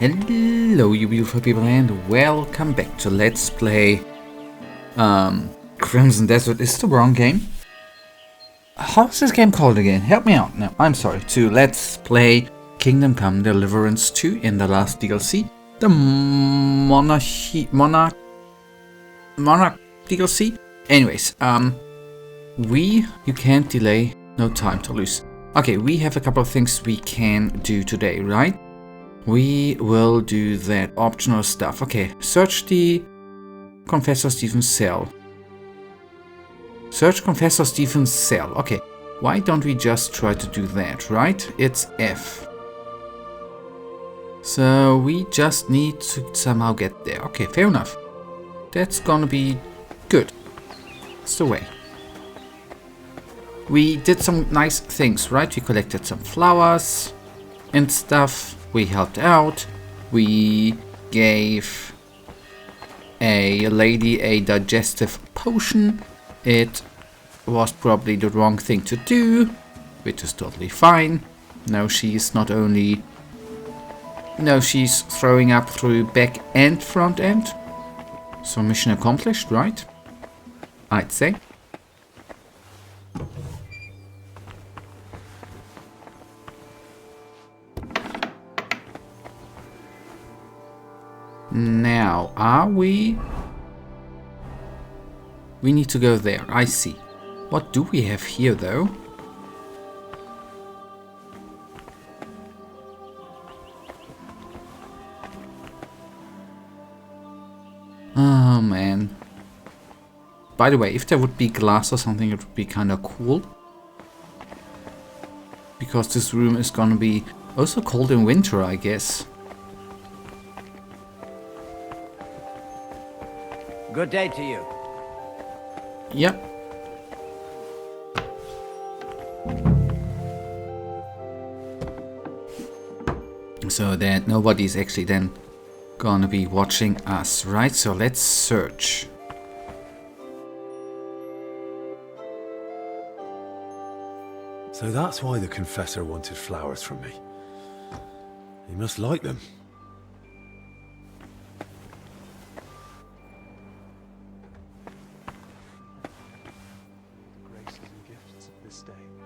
Hello you beautiful people and welcome back to Let's Play Crimson Desert. Is the wrong game? How's this game called again? Help me out. No, I'm sorry. To Let's Play Kingdom Come Deliverance 2 in the last DLC. The Monarch DLC. Anyways, you can't delay, no time to lose. Okay, we have a couple of things we can do today, right? We will do that optional stuff. Okay, search the Confessor Stephen's cell. Search Confessor Stephen's cell. Okay, why don't we just try to do that, right? It's F. So we just need to somehow get there. Okay, fair enough. That's gonna be good. That's the way. We did some nice things, right? We collected some flowers and stuff. We helped out. We gave a lady a digestive potion. It was probably the wrong thing to do, which is totally fine. Now she's not only... No, she's throwing up through back and front end. So mission accomplished, right? I'd say. Now, are we... We need to go there, I see. What do we have here, though? Oh, man. By the way, if there would be glass or something, it would be kind of cool. Because this room is gonna be also cold in winter, I guess. Good day to you. Yep. So that nobody's actually then gonna be watching us, right? So let's search. So that's why the confessor wanted flowers from me. He must like them.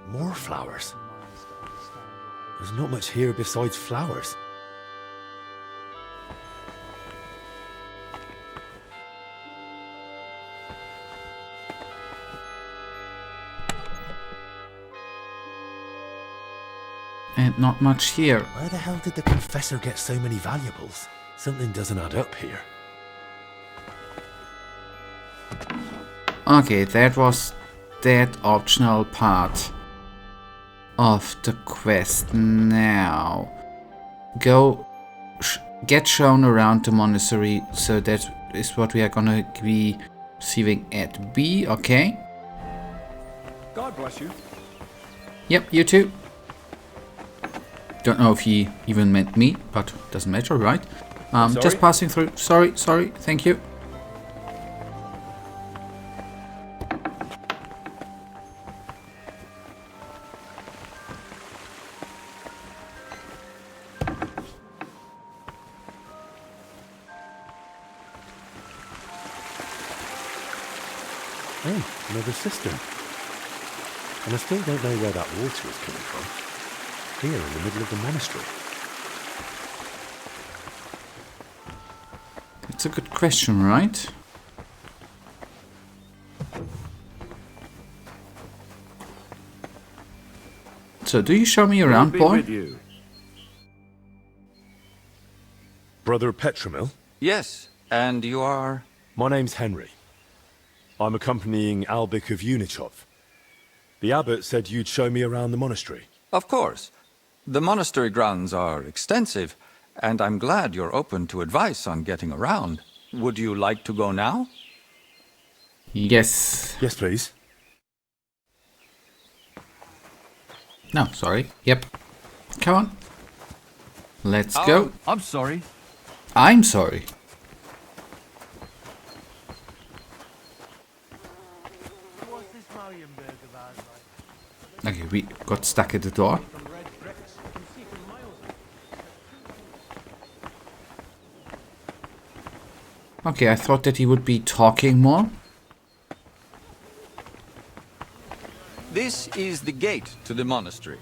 More flowers? There's not much here besides flowers. And not much here. Where the hell did the confessor get so many valuables? Something doesn't add up here. Okay, that was that optional part of the quest. Now, go get shown around the monastery. So that is what we are gonna be receiving at B. Okay. God bless you. Yep, you too. Don't know if he even meant me, but doesn't matter, right? Just passing through. Sorry. Thank you. Oh, another cistern. And I still don't know where that water is coming from. Here in the middle of the monastery. It's a good question, right? So, do you show me around, boy? Brother Petramil? Yes, and you are? My name's Henry. I'm accompanying Albic of Unichov. The abbot said you'd show me around the monastery. Of course. The monastery grounds are extensive, and I'm glad you're open to advice on getting around. Would you like to go now? Yes. Yes, please. No, sorry. Yep. Come on. Let's go. I'm sorry. I'm sorry. Okay, we got stuck at the door. Okay, I thought that he would be talking more. This is the gate to the monastery.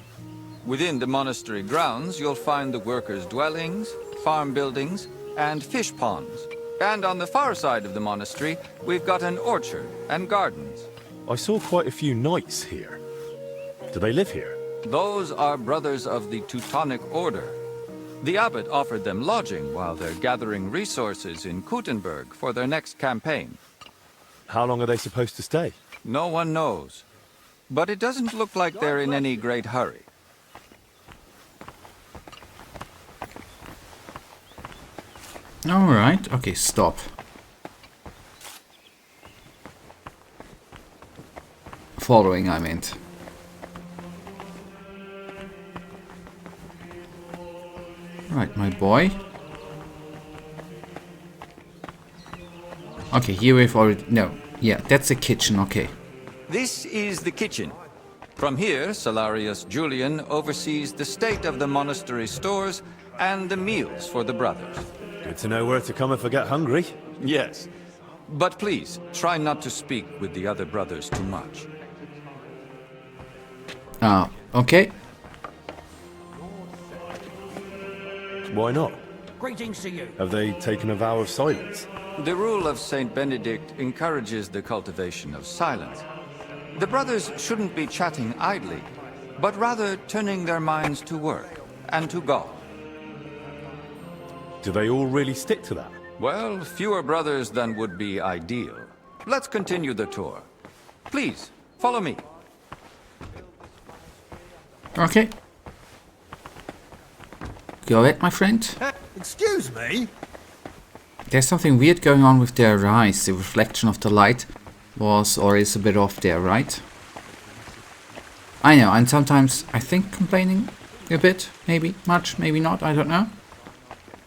Within the monastery grounds, you'll find the workers' dwellings, farm buildings, and fish ponds. And on the far side of the monastery, we've got an orchard and gardens. I saw quite a few knights here. Do they live here? Those are brothers of the Teutonic Order. The abbot offered them lodging while they're gathering resources in Kuttenberg for their next campaign. How long are they supposed to stay? No one knows. But it doesn't look like they're in any great hurry. Alright, okay, stop. Following, I meant. Right, my boy. Okay, here we've already... No, yeah, that's the kitchen, okay. This is the kitchen. From here, Salarius Julian oversees the state of the monastery stores and the meals for the brothers. Good to know where to come if I get hungry. Yes. But please, try not to speak with the other brothers too much. Okay. Why not? Greetings to you. Have they taken a vow of silence? The rule of Saint Benedict encourages the cultivation of silence. The brothers shouldn't be chatting idly, but rather turning their minds to work and to God. Do they all really stick to that? Well, fewer brothers than would be ideal. Let's continue the tour. Please, follow me. Okay. Go ahead, my friend. Excuse me? There's something weird going on with their eyes. The reflection of the light was or is a bit off there, right? I know, and sometimes I think complaining a bit, maybe much, maybe not, I don't know.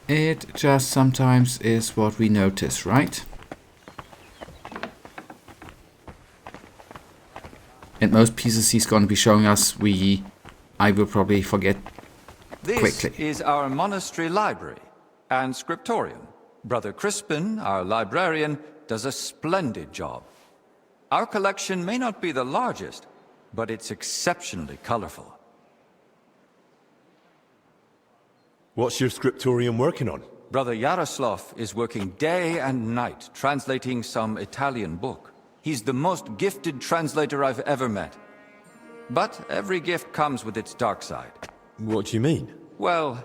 It just sometimes is what we notice, right? And most pieces he's going to be showing us, I will probably forget quickly. This is our monastery library and scriptorium. Brother Crispin, our librarian, does a splendid job. Our collection may not be the largest, but it's exceptionally colorful. What's your scriptorium working on? Brother Yaroslav is working day and night translating some Italian book. He's the most gifted translator I've ever met. But every gift comes with its dark side. What do you mean? Well,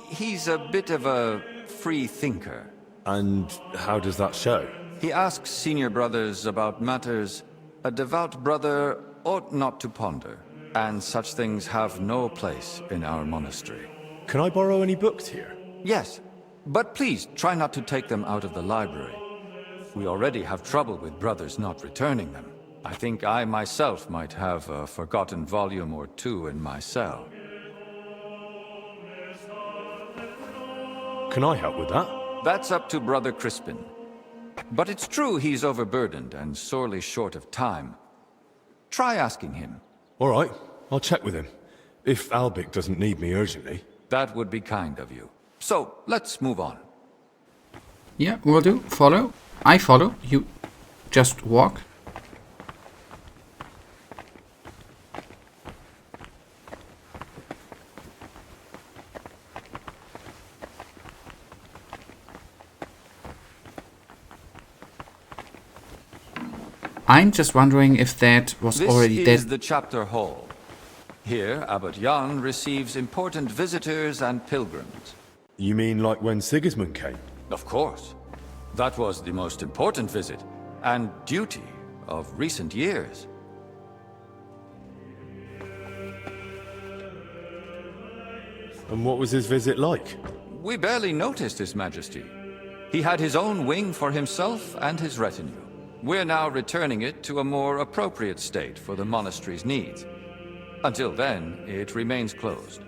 he's a bit of a free thinker. And how does that show? He asks senior brothers about matters a devout brother ought not to ponder, and such things have no place in our monastery. Can I borrow any books here? Yes, but please try not to take them out of the library. We already have trouble with brothers not returning them. I think I myself might have a forgotten volume or two in my cell. Can I help with that? That's up to Brother Crispin. But it's true he's overburdened and sorely short of time. Try asking him. All right, I'll check with him. If Albic doesn't need me urgently. That would be kind of you. So, let's move on. Yeah, will do. Follow. I follow. You just walk. I'm just wondering if that was already dead. This is the chapter hall. Here, Abbot Jan receives important visitors and pilgrims. You mean like when Sigismund came? Of course. That was the most important visit, and duty of recent years. And what was his visit like? We barely noticed His Majesty. He had his own wing for himself and his retinue. We're now returning it to a more appropriate state for the monastery's needs. Until then, it remains closed.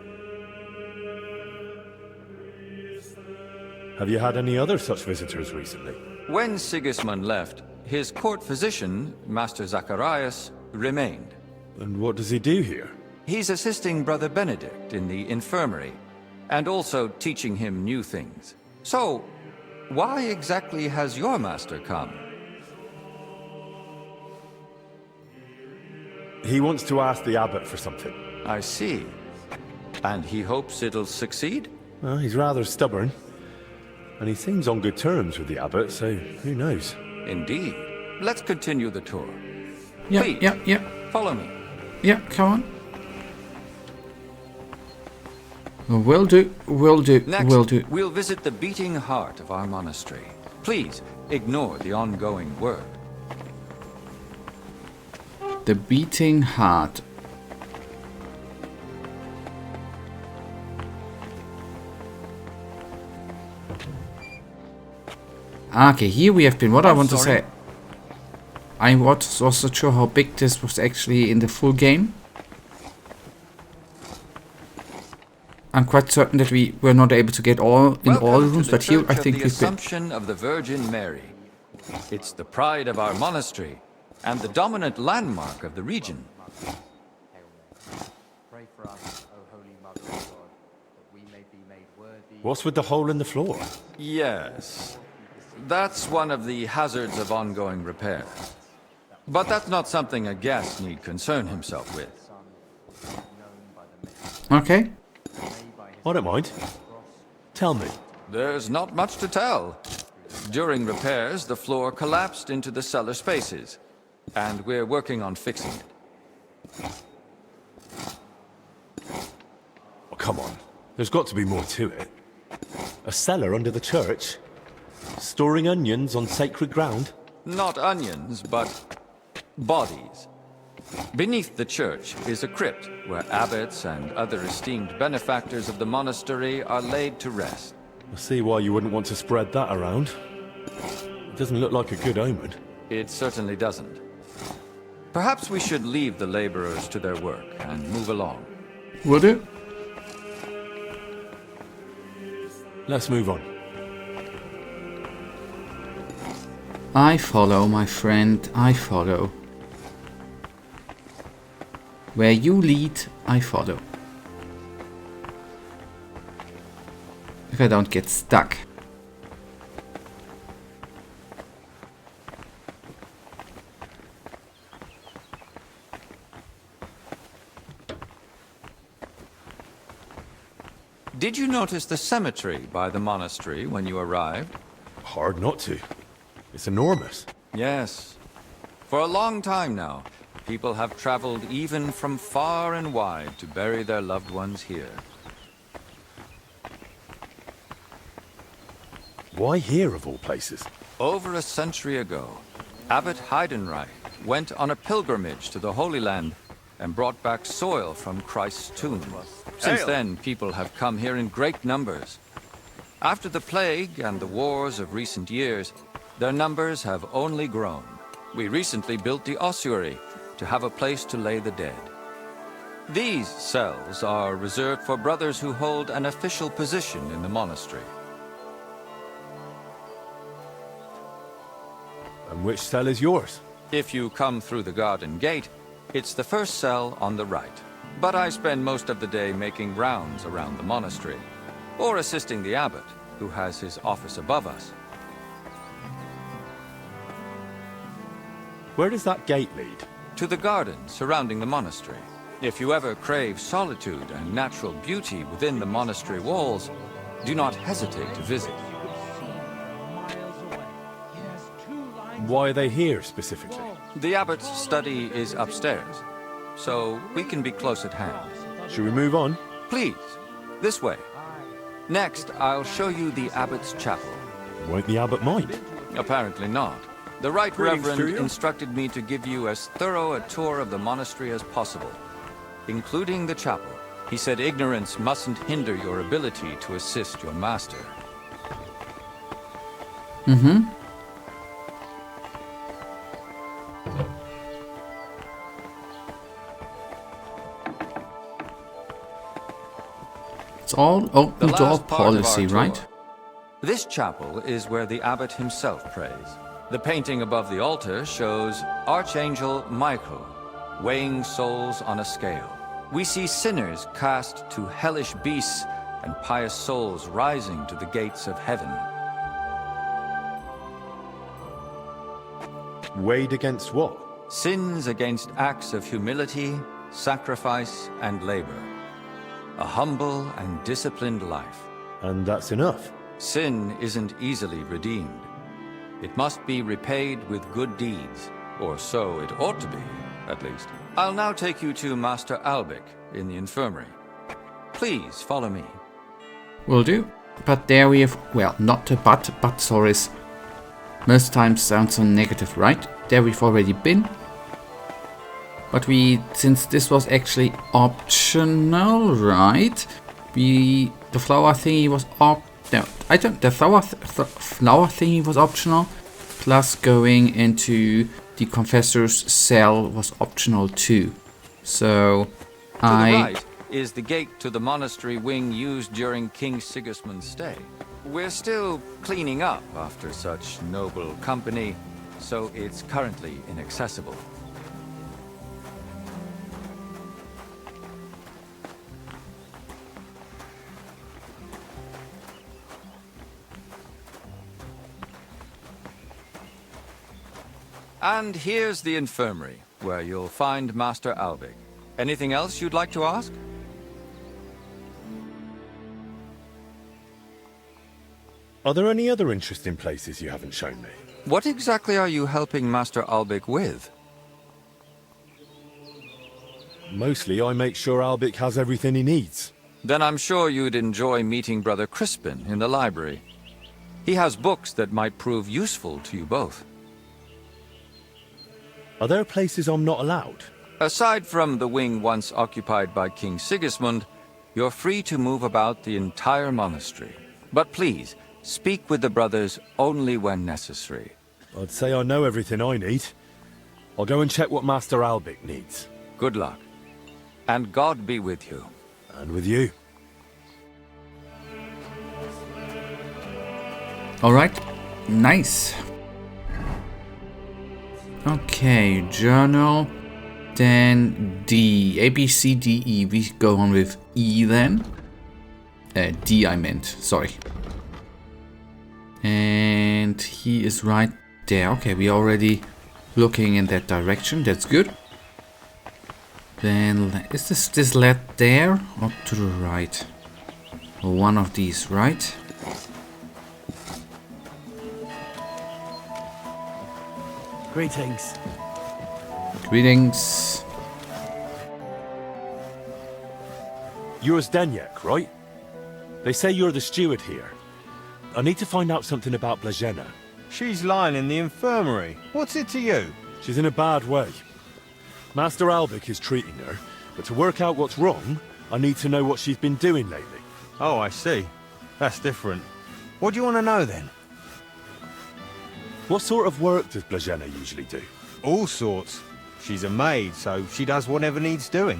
Have you had any other such visitors recently? When Sigismund left, his court physician, Master Zacharias, remained. And what does he do here? He's assisting Brother Benedict in the infirmary, and also teaching him new things. So, Why exactly has your master come? He wants to ask the abbot for something. I see. And he hopes it'll succeed? Well, he's rather stubborn. And he seems on good terms with the abbot, so who knows? Indeed. Let's continue the tour. Yeah, Please, yeah. follow me. Yeah, come on. Will do, will do, Next, will do. we'll visit the beating heart of our monastery. Please, ignore the ongoing work. The beating heart. Okay, here we have been. What I want to say. I was also not sure how big this was actually in the full game. I'm quite certain that we were not able to get all in all rooms, but here I think the we've been. Assumption of the Virgin Mary. It's the pride of our monastery and the dominant landmark of the region. What's with the hole in the floor? Yes. That's one of the hazards of ongoing repair. But that's not something a guest need concern himself with. Okay. I don't mind. Tell me. There's not much to tell. During repairs, the floor collapsed into the cellar spaces, and we're working on fixing it. Oh, come on. There's got to be more to it. A cellar under the church? Storing onions on sacred ground? Not onions, but bodies. Beneath the church is a crypt where abbots and other esteemed benefactors of the monastery are laid to rest. I see why you wouldn't want to spread that around. It doesn't look like a good omen. It certainly doesn't. Perhaps we should leave the laborers to their work and move along. Will do. Let's move on. I follow, my friend. I follow. Where you lead, I follow. If I don't get stuck. Did you notice the cemetery by the monastery when you arrived? Hard not to. It's enormous. Yes. For a long time now, people have traveled even from far and wide to bury their loved ones here. Why here, of all places? Over a century ago, Abbot Heidenreich went on a pilgrimage to the Holy Land and brought back soil from Christ's tomb. Since then, people have come here in great numbers. After the plague and the wars of recent years, their numbers have only grown. We recently built the ossuary to have a place to lay the dead. These cells are reserved for brothers who hold an official position in the monastery. And which cell is yours? If you come through the garden gate, it's the first cell on the right. But I spend most of the day making rounds around the monastery, or assisting the abbot, who has his office above us. Where does that gate lead? To the garden surrounding the monastery. If you ever crave solitude and natural beauty within the monastery walls, do not hesitate to visit. Why are they here, specifically? The abbot's study is upstairs, so we can be close at hand. Should we move on? Please, this way. Next, I'll show you the abbot's chapel. Won't the abbot mind? Apparently not. The Right Greetings, Reverend Studio. instructed me to give you as thorough a tour of the monastery as possible, including the chapel. He said ignorance mustn't hinder your ability to assist your master. Mm-hmm. It's all open The door last part of our policy, tour. right? This chapel is where the abbot himself prays. The painting above the altar shows Archangel Michael weighing souls on a scale. We see sinners cast to hellish beasts and pious souls rising to the gates of heaven. Weighed against what? Sins against acts of humility, sacrifice, and labor. A humble and disciplined life. And that's enough. Sin isn't easily redeemed. It must be repaid with good deeds, or so it ought to be, at least. I'll now take you to Master Albic in the infirmary. Please follow me. Will do. But there we have, well, not a but sorries. Most times sounds so negative, right? There we've already been. But since this was actually optional, right? The flower thingy was the flower thingy was optional. Plus going into the confessor's cell was optional too. So To the right is the gate to the monastery wing used during King Sigismund's stay. We're still cleaning up after such noble company, so it's currently inaccessible. And here's the infirmary, where you'll find Master Albic. Anything else you'd like to ask? Are there any other interesting places you haven't shown me? What exactly are you helping Master Albic with? Mostly I make sure Albic has everything he needs. Then I'm sure you'd enjoy meeting Brother Crispin in the library. He has books that might prove useful to you both. Are there places I'm not allowed? Aside from the wing once occupied by King Sigismund, you're free to move about the entire monastery. But please, speak with the brothers only when necessary. I'd say I know everything I need. I'll go and check what Master Albic needs. Good luck. And God be with you. And with you. alright, nice. Okay, journal, then D, A, B, C, D, E. We go on with E then. D I meant, sorry. And he is right there. Okay, we're already looking in that direction, that's good. Then, is this led there or to the right? One of these, right? Greetings. Greetings. You're Zdeněk, right? They say you're the steward here. I need to find out something about Blažena. She's lying in the infirmary. What's it to you? She's in a bad way. Master Albic is treating her, but to work out what's wrong, I need to know what she's been doing lately. Oh, I see. That's different. What do you want to know then? What sort of work does Blažena usually do? All sorts. She's a maid, so she does whatever needs doing.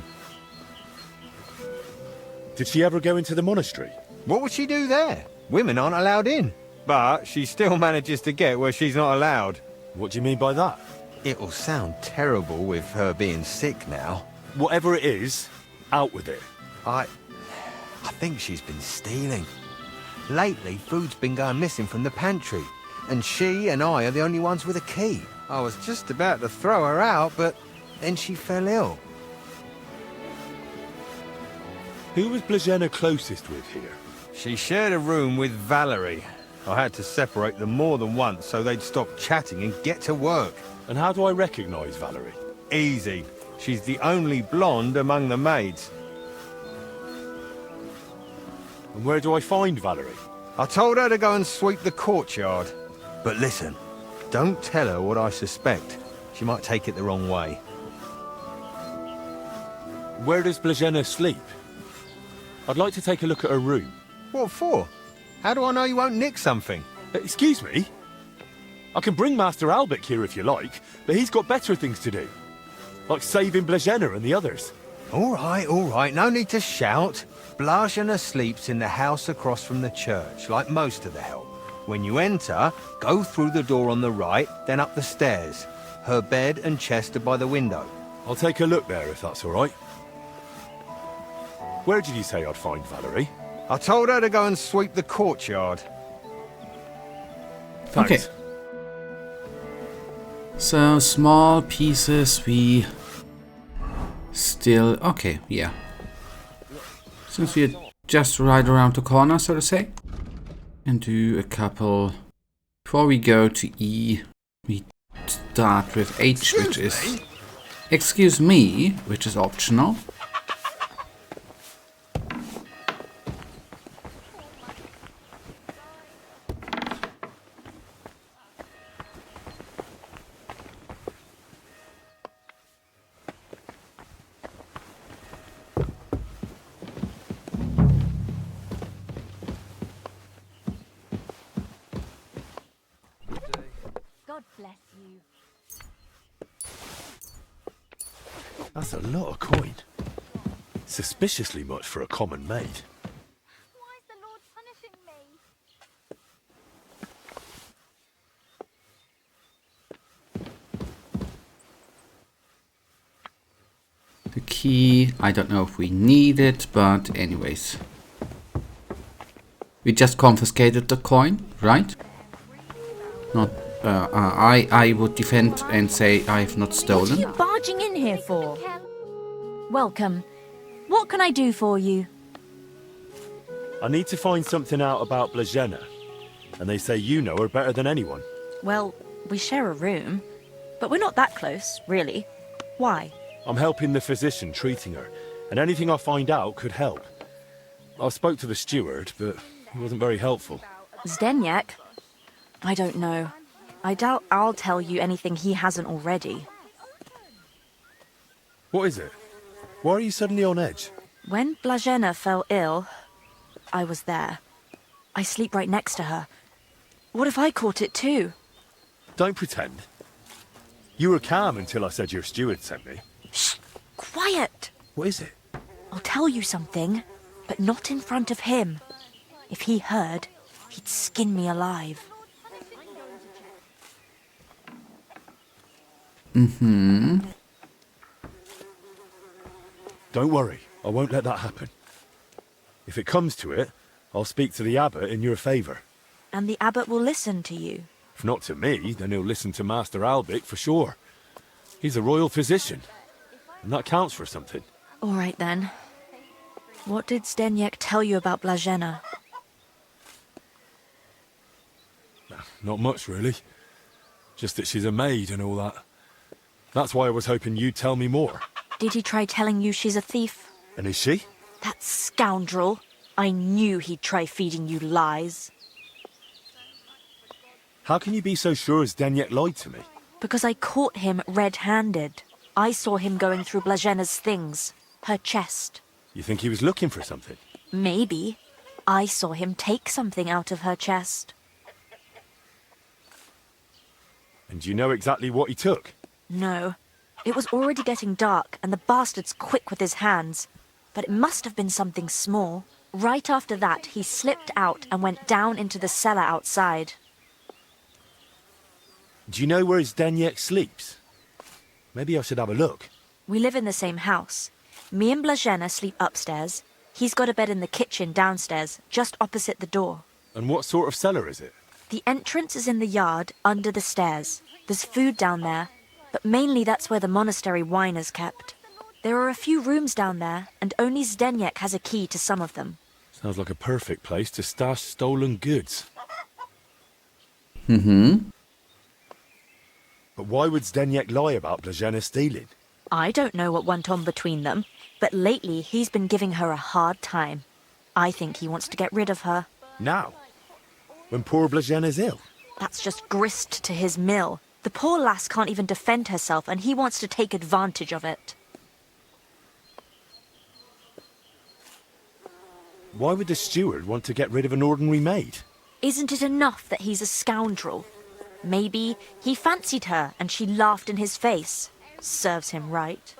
Did she ever go into the monastery? What would she do there? Women aren't allowed in. But she still manages to get where she's not allowed. What do you mean by that? It'll sound terrible with her being sick now. Whatever it is, out with it. I think she's been stealing. Lately, food's been going missing from the pantry. And she and I are the only ones with a key. I was just about to throw her out, but then she fell ill. Who was Blažena closest with here? She shared a room with Valerie. I had to separate them more than once so they'd stop chatting and get to work. And how do I recognise Valerie? Easy. She's the only blonde among the maids. And where do I find Valerie? I told her to go and sweep the courtyard. But listen, don't tell her what I suspect. She might take it the wrong way. Where does Blažena sleep? I'd like to take a look at her room. What for? How do I know you won't nick something? Excuse me? I can bring Master Albic here if you like, but he's got better things to do. Like saving Blažena and the others. All right, no need to shout. Blažena sleeps in the house across from the church, like most of the help. When you enter, go through the door on the right, then up the stairs. Her bed and chest are by the window. I'll take a look there if that's all right. Where did you say I'd find Valerie? I told her to go and sweep the courtyard. Thanks. Okay. So, small pieces we still... Okay, yeah. Since we're just right around the corner, so to say. And do a couple... Before we go to E, we start with H, which is... Excuse me, which is optional. God bless you. That's a lot of coin. Suspiciously much for a common maid. Why is the Lord punishing me? The key, I don't know if we need it, but anyways. We just confiscated the coin, right? Not, I would defend and say I have not What are you stolen. barging in here for? Welcome. What can I do for you? I need to find something out about Blagena. And they say you know her better than anyone. Well, we share a room, but we're not that close, really. Why? I'm helping the physician treating her, and anything I find out could help. I spoke to the steward, but he wasn't very helpful. Zdenyak? I don't know. I doubt I'll tell you anything he hasn't already. What is it? Why are you suddenly on edge? When Blagena fell ill, I was there. I sleep right next to her. What if I caught it too? Don't pretend. You were calm until I said your steward sent me. Shh! Quiet! What is it? I'll tell you something, but not in front of him. If he heard, he'd skin me alive. Don't worry, I won't let that happen. If it comes to it, I'll speak to the abbot in your favour. And the abbot will listen to you. If not to me, then he'll listen to Master Albic for sure. He's a royal physician, and that counts for something. All right then. What did Zdenyak tell you about Blagena? Not much, really. Just that she's a maid and all that. That's why I was hoping you'd tell me more. Did he try telling you she's a thief? And is she? That scoundrel! I knew he'd try feeding you lies. How can you be so sure Zdenyak lied to me? Because I caught him red-handed. I saw him going through Blagena's things. Her chest. You think he was looking for something? Maybe. I saw him take something out of her chest. And do you know exactly what he took? No. It was already getting dark, and the bastard's quick with his hands. But it must have been something small. Right after that, he slipped out and went down into the cellar outside. Do you know where Zdenyak sleeps? Maybe I should have a look. We live in the same house. Me and Blagena sleep upstairs. He's got a bed in the kitchen downstairs, just opposite the door. And what sort of cellar is it? The entrance is in the yard, under the stairs. There's food down there, but mainly that's where the monastery wine is kept. There are a few rooms down there, and only Zdenyak has a key to some of them. Sounds like a perfect place to stash stolen goods. But why would Zdenyak lie about Blagena stealing? I don't know what went on between them, but lately he's been giving her a hard time. I think he wants to get rid of her. Now? When poor Blagena's ill? That's just grist to his mill. The poor lass can't even defend herself, and he wants to take advantage of it. Why would the steward want to get rid of an ordinary maid? Isn't it enough that he's a scoundrel? Maybe he fancied her and she laughed in his face. Serves him right.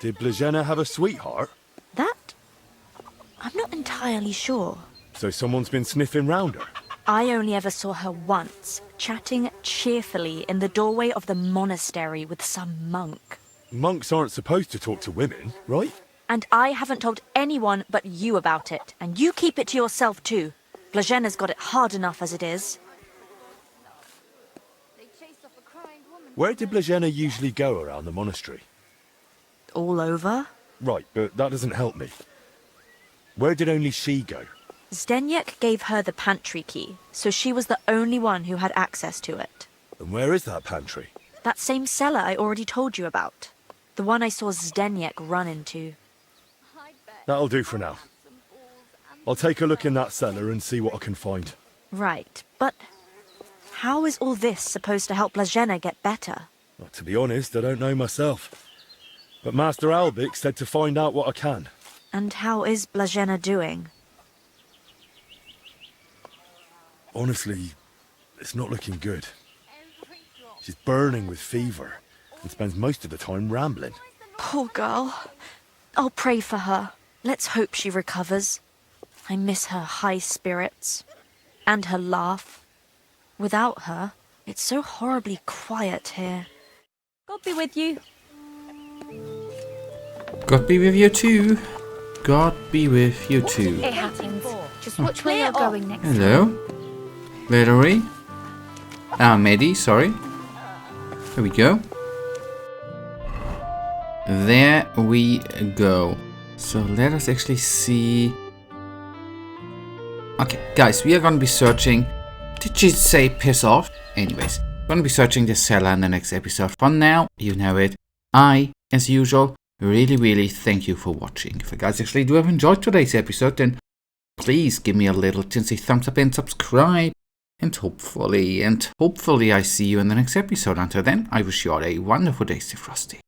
Did Blagena have a sweetheart? That? I'm not entirely sure. So someone's been sniffing round her? I only ever saw her once, chatting cheerfully in the doorway of the monastery with some monk. Monks aren't supposed to talk to women, right? And I haven't told anyone but you about it, and you keep it to yourself too. Blagena's got it hard enough as it is. Where did Blazena usually go around the monastery? All over? Right, but that doesn't help me. Where did only she go? Zdeněk gave her the pantry key, so she was the only one who had access to it. And where is that pantry? That same cellar I already told you about. The one I saw Zdeněk run into. That'll do for now. I'll take a look in that cellar and see what I can find. Right, but how is all this supposed to help Blazena get better? Well, to be honest, I don't know myself. But Master Albic said to find out what I can. And how is Blazena doing? Honestly, it's not looking good. She's burning with fever and spends most of the time rambling. Poor girl. I'll pray for her. Let's hope she recovers. I miss her high spirits. And her laugh. Without her, it's so horribly quiet here. God be with you. God be with you too. God be with you too. It happens. Just watch where you're going next. Hello. Valerie. Medi, sorry. There we go. There we go. So let us actually see. Okay, guys, we are going to be searching. Did she say piss off? Anyways, we're going to be searching the cellar in the next episode. For now, you know it. I, as usual, really thank you for watching. If you guys actually do have enjoyed today's episode, then please give me a little tinsy thumbs up and subscribe. And hopefully I see you in the next episode. Until then, I wish you all a wonderful day, Stay Frosty.